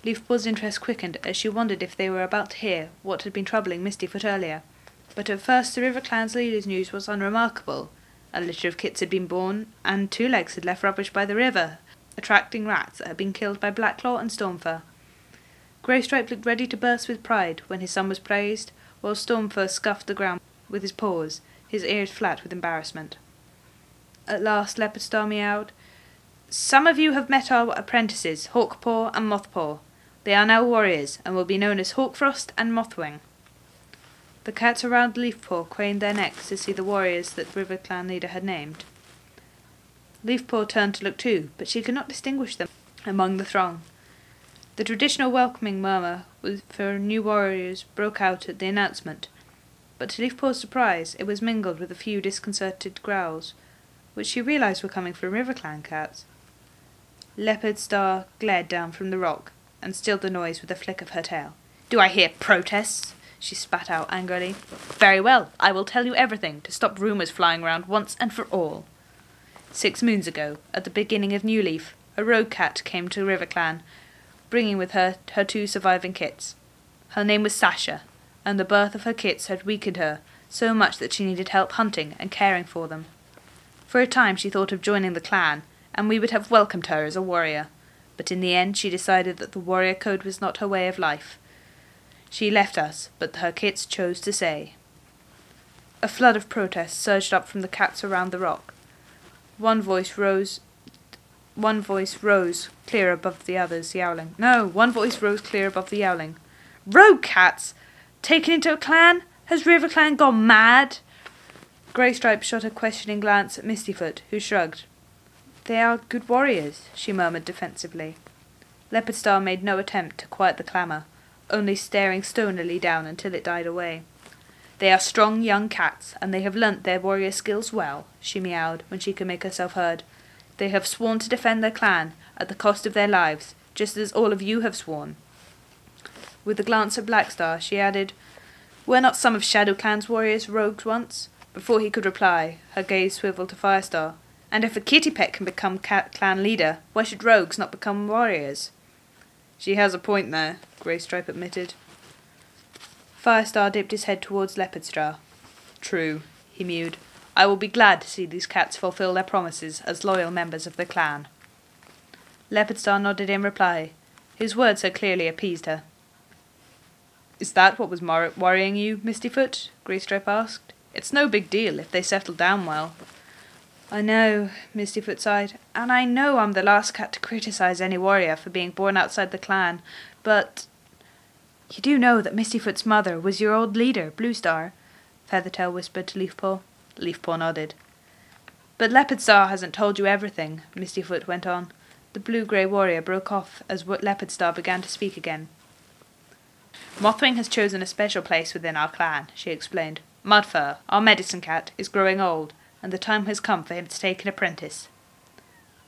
Leafpool's interest quickened as she wondered if they were about to hear what had been troubling Mistyfoot earlier. But at first the RiverClan's leader's news was unremarkable. A litter of kits had been born, and Two Legs had left rubbish by the river, attracting rats that had been killed by Blackclaw and Stormfur. Greystripe looked ready to burst with pride when his son was praised, while Stormfur scuffed the ground with his paws, his ears flat with embarrassment. At last Leopardstar meowed, "Some of you have met our apprentices, Hawkpaw and Mothpaw. They are now warriors, and will be known as Hawkfrost and Mothwing." The cats around Leafpaw craned their necks to see the warriors that the RiverClan leader had named. Leafpaw turned to look too, but she could not distinguish them among the throng. The traditional welcoming murmur for new warriors broke out at the announcement, but to Leafpaw's surprise it was mingled with a few disconcerted growls, which she realized were coming from RiverClan cats. Leopardstar glared down from the rock, and stilled the noise with a flick of her tail. "Do I hear protests?" she spat out angrily. "Very well, I will tell you everything, to stop rumours flying around once and for all. 6 moons ago, at the beginning of New Leaf, a rogue cat came to RiverClan, bringing with her 2 surviving kits. Her name was Sasha, and the birth of her kits had weakened her so much that she needed help hunting and caring for them. For a time she thought of joining the clan, and we would have welcomed her as a warrior, but in the end she decided that the warrior code was not her way of life. She left us, but her kits chose to stay." A flood of protest surged up from the cats around the rock. One voice rose clear above the others, yowling. One voice rose clear above the yowling. "Rogue cats! Taken into a clan? Has RiverClan gone mad?" Greystripe shot a questioning glance at Mistyfoot, who shrugged. "They are good warriors," she murmured defensively. Leopardstar made no attempt to quiet the clamour, only staring stonily down until it died away. "They are strong young cats, and they have learnt their warrior skills well," she meowed when she could make herself heard. "They have sworn to defend their clan at the cost of their lives, just as all of you have sworn." With a glance at Blackstar, she added, "Were not some of ShadowClan's warriors rogues once?" Before he could reply, her gaze swiveled to Firestar. "And if a kitty pet can become clan leader, why should rogues not become warriors?" "She has a point there," Greystripe admitted. Firestar dipped his head towards Leopardstar. "True," he mewed. "I will be glad to see these cats fulfill their promises as loyal members of the clan." Leopardstar nodded in reply. His words had clearly appeased her. "Is that what was worrying you, Mistyfoot?" Greystripe asked. "It's no big deal if they settle down well." "I know," Mistyfoot sighed, "and I know I'm the last cat to criticise any warrior for being born outside the clan, but—" "You do know that Mistyfoot's mother was your old leader, Bluestar?" Feathertail whispered to Leafpaw. Leafpaw nodded. "But Leopardstar hasn't told you everything," Mistyfoot went on. The blue-grey warrior broke off as Leopardstar began to speak again. "Mothwing has chosen a special place within our clan," she explained. "Mudfur, our medicine cat, is growing old, and the time has come for him to take an apprentice."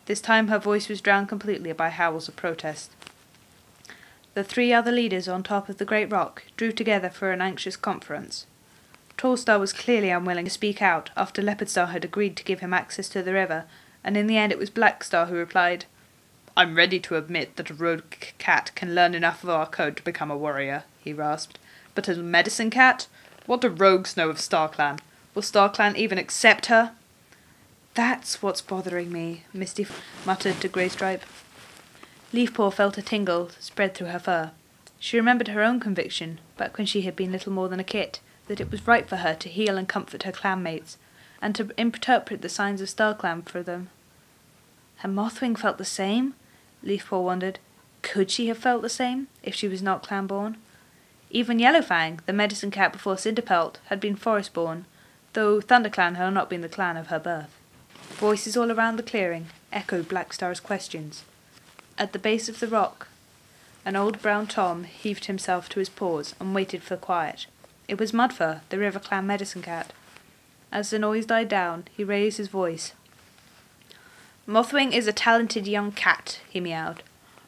This time her voice was drowned completely by howls of protest. The 3 other leaders on top of the great rock drew together for an anxious conference. Tallstar was clearly unwilling to speak out after Leopardstar had agreed to give him access to the river, and in the end it was Blackstar who replied, "I'm ready to admit that a rogue cat can learn enough of our code to become a warrior," he rasped. "But as a medicine cat? What do rogues know of StarClan? Will StarClan even accept her?" "That's what's bothering me," Misty muttered to Greystripe. Leafpaw felt a tingle spread through her fur. She remembered her own conviction, back when she had been little more than a kit, that it was right for her to heal and comfort her clanmates, and to interpret the signs of StarClan for them. Had Mothwing felt the same? Leafpaw wondered. Could she have felt the same, if she was not clan-born? Even Yellowfang, the medicine cat before Cinderpelt, had been forest-born, though ThunderClan had not been the clan of her birth. Voices all around the clearing echoed Blackstar's questions. At the base of the rock, an old brown Tom heaved himself to his paws and waited for quiet. It was Mudfur, the RiverClan medicine cat. As the noise died down, he raised his voice. "Mothwing is a talented young cat," he meowed.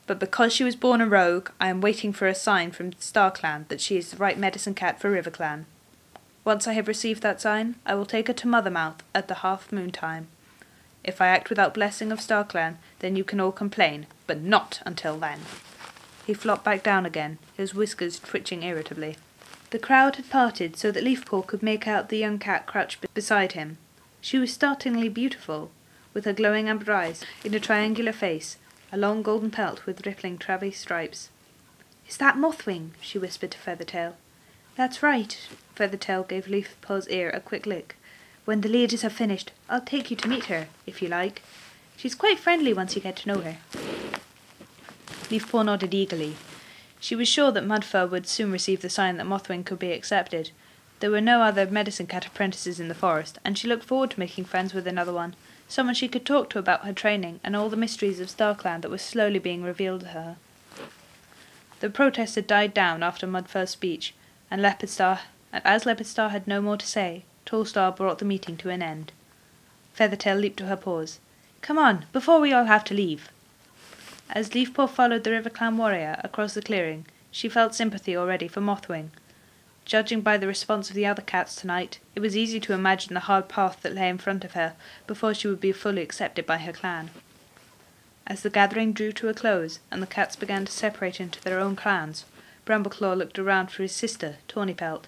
"But because she was born a rogue, I am waiting for a sign from StarClan that she is the right medicine cat for RiverClan. Once I have received that sign, I will take her to Mothermouth at the half-moon time. If I act without blessing of StarClan, then you can all complain, but not until then." he flopped back down again, his whiskers twitching irritably. The crowd had parted so that Leafpool could make out the young cat crouched beside him. She was startlingly beautiful, with her glowing amber eyes in a triangular face, a long golden pelt with rippling tabby stripes. "Is that Mothwing?" she whispered to Feathertail. "That's right." Feathertail gave Leafpool's ear a quick lick. "When the leaders have finished, I'll take you to meet her, if you like. She's quite friendly once you get to know her." Leafpool nodded eagerly. She was sure that Mudfur would soon receive the sign that Mothwing could be accepted. There were no other medicine cat apprentices in the forest, and she looked forward to making friends with another one, someone she could talk to about her training and all the mysteries of StarClan that were slowly being revealed to her. The protest had died down after Mudfur's speech, and as Leopardstar had no more to say, Tallstar brought the meeting to an end. Feathertail leaped to her paws. "Come on, before we all have to leave." As Leafpool followed the RiverClan warrior across the clearing, she felt sympathy already for Mothwing. Judging by the response of the other cats tonight, it was easy to imagine the hard path that lay in front of her before she would be fully accepted by her clan. As the gathering drew to a close, and the cats began to separate into their own clans, Brambleclaw looked around for his sister, Tawnypelt.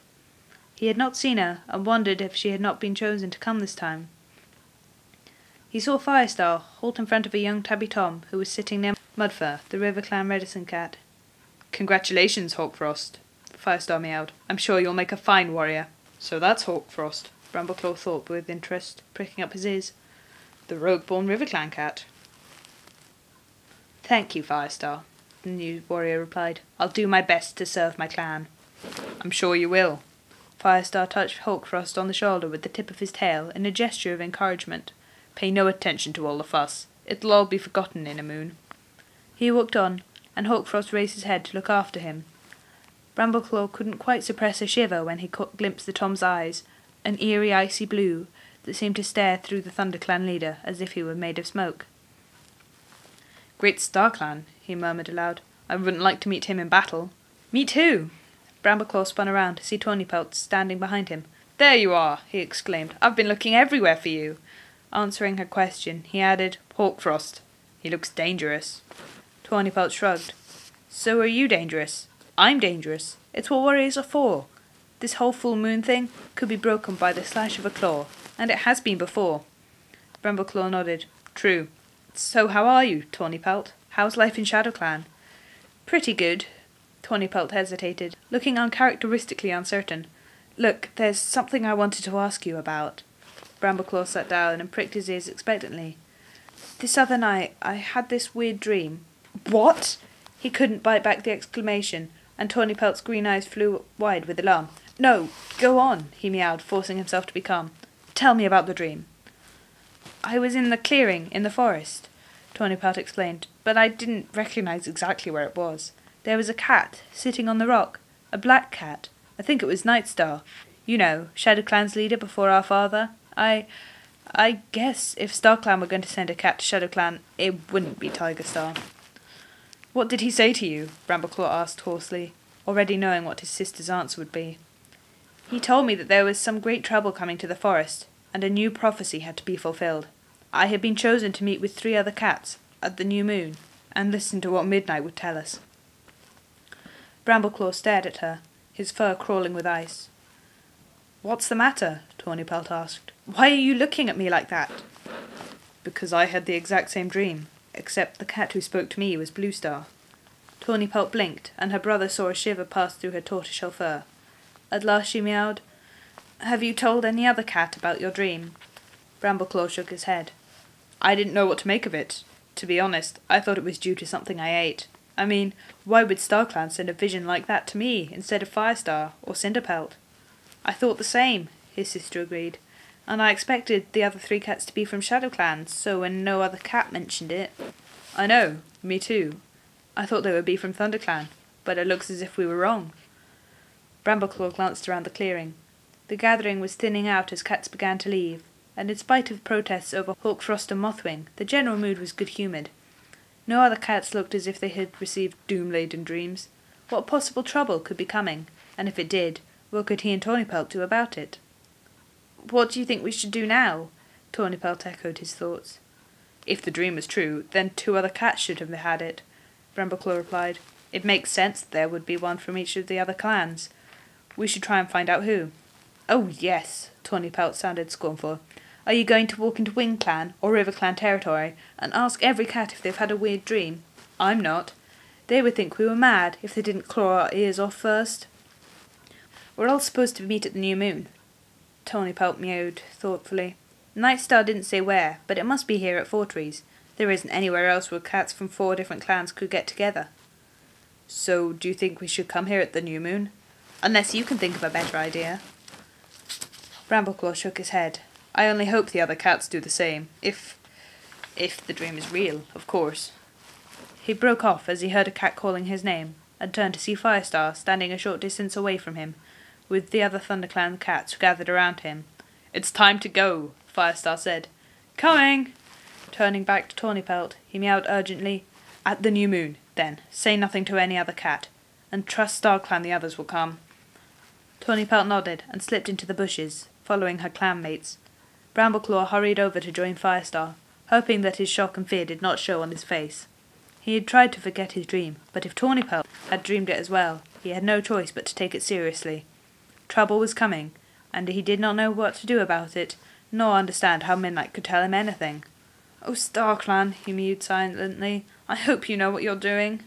He had not seen her, and wondered if she had not been chosen to come this time. He saw Firestar halt in front of a young tabby tom who was sitting near Mudfur, the RiverClan medicine cat. "Congratulations, Hawkfrost," Firestar meowed. "I'm sure you'll make a fine warrior." "So that's Hawkfrost," Brambleclaw thought with interest, pricking up his ears. "The rogue-born RiverClan cat." "Thank you, Firestar," the new warrior replied. "I'll do my best to serve my clan." "I'm sure you will." Firestar touched Hawkfrost on the shoulder with the tip of his tail in a gesture of encouragement. "Pay no attention to all the fuss. It'll all be forgotten in a moon." He walked on, and Hawkfrost raised his head to look after him. Brambleclaw couldn't quite suppress a shiver when he glimpsed the Tom's eyes, an eerie icy blue that seemed to stare through the ThunderClan leader as if he were made of smoke. "Great StarClan," he murmured aloud. "I wouldn't like to meet him in battle." "Me too." Brambleclaw spun around to see Tawnypelt standing behind him. "There you are!" he exclaimed. "I've been looking everywhere for you." Answering her question, he added, "Hawkfrost. He looks dangerous." Tawnypelt shrugged. "So are you dangerous. I'm dangerous. It's what warriors are for. This whole full moon thing could be broken by the slash of a claw, and it has been before." Brambleclaw nodded. "True. So how are you, Tawnypelt? How's life in ShadowClan?" "Pretty good." Tawnypelt hesitated, looking uncharacteristically uncertain. "Look, there's something I wanted to ask you about." Brambleclaw sat down and pricked his ears expectantly. "This other night I had this weird dream." "What?" He couldn't bite back the exclamation, and Tawnypelt's green eyes flew wide with alarm. "No, go on," he meowed, forcing himself to be calm. "Tell me about the dream." "I was in the clearing in the forest," Tawnypelt explained, "but I didn't recognise exactly where it was. There was a cat sitting on the rock, a black cat. I think it was Nightstar. You know, ShadowClan's leader before our father. I guess if StarClan were going to send a cat to ShadowClan, it wouldn't be Tigerstar." "What did he say to you?" Brambleclaw asked hoarsely, already knowing what his sister's answer would be. "He told me that there was some great trouble coming to the forest, and a new prophecy had to be fulfilled. I had been chosen to meet with 3 other cats at the new moon, and listen to what Midnight would tell us." Brambleclaw stared at her, his fur crawling with ice. "What's the matter?" Tawnypelt asked. "Why are you looking at me like that?" "Because I had the exact same dream, except the cat who spoke to me was Bluestar." Tawnypelt blinked, and her brother saw a shiver pass through her tortoiseshell fur. At last she meowed, "Have you told any other cat about your dream?" Brambleclaw shook his head. "I didn't know what to make of it. To be honest, I thought it was due to something I ate. I mean, why would StarClan send a vision like that to me instead of Firestar or Cinderpelt?" "I thought the same," his sister agreed, "and I expected the other 3 cats to be from ShadowClan, so when no other cat mentioned it—" "I know, me too. I thought they would be from ThunderClan, but it looks as if we were wrong." Brambleclaw glanced around the clearing. The gathering was thinning out as cats began to leave, and in spite of protests over Hawkfrost and Mothwing, the general mood was good-humoured. No other cats looked as if they had received doom-laden dreams. What possible trouble could be coming, and if it did, what could he and Tawnypelt do about it? "What do you think we should do now?" Tawnypelt echoed his thoughts. "If the dream was true, then 2 other cats should have had it," Brambleclaw replied. It makes sense that there would be one from each of the other clans. We should try and find out who. Oh yes, Tawny Pelt sounded scornful. Are you going to walk into Wing Clan or RiverClan territory and ask every cat if they've had a weird dream? I'm not. They would think we were mad if they didn't claw our ears off first. We're all supposed to meet at the new moon. Tawny Pelt mewed thoughtfully. Nightstar didn't say where, but it must be here at Four Trees. There isn't anywhere else where cats from 4 different clans could get together. So, do you think we should come here at the new moon? Unless you can think of a better idea. Brambleclaw shook his head. I only hope the other cats do the same. If the dream is real, of course. He broke off as he heard a cat calling his name, and turned to see Firestar standing a short distance away from him, with the other ThunderClan cats gathered around him. It's time to go, Firestar said. Coming! Turning back to Tawny Pelt, he meowed urgently. At the new moon, then. Say nothing to any other cat, and trust StarClan the others will come. Tawny Pelt nodded and slipped into the bushes, following her clanmates. Brambleclaw hurried over to join Firestar, hoping that his shock and fear did not show on his face. He had tried to forget his dream, but if Tawny Pelt had dreamed it as well, he had no choice but to take it seriously. Trouble was coming, and he did not know what to do about it, nor understand how Midnight could tell him anything. Oh, StarClan, he mewed silently, I hope you know what you're doing.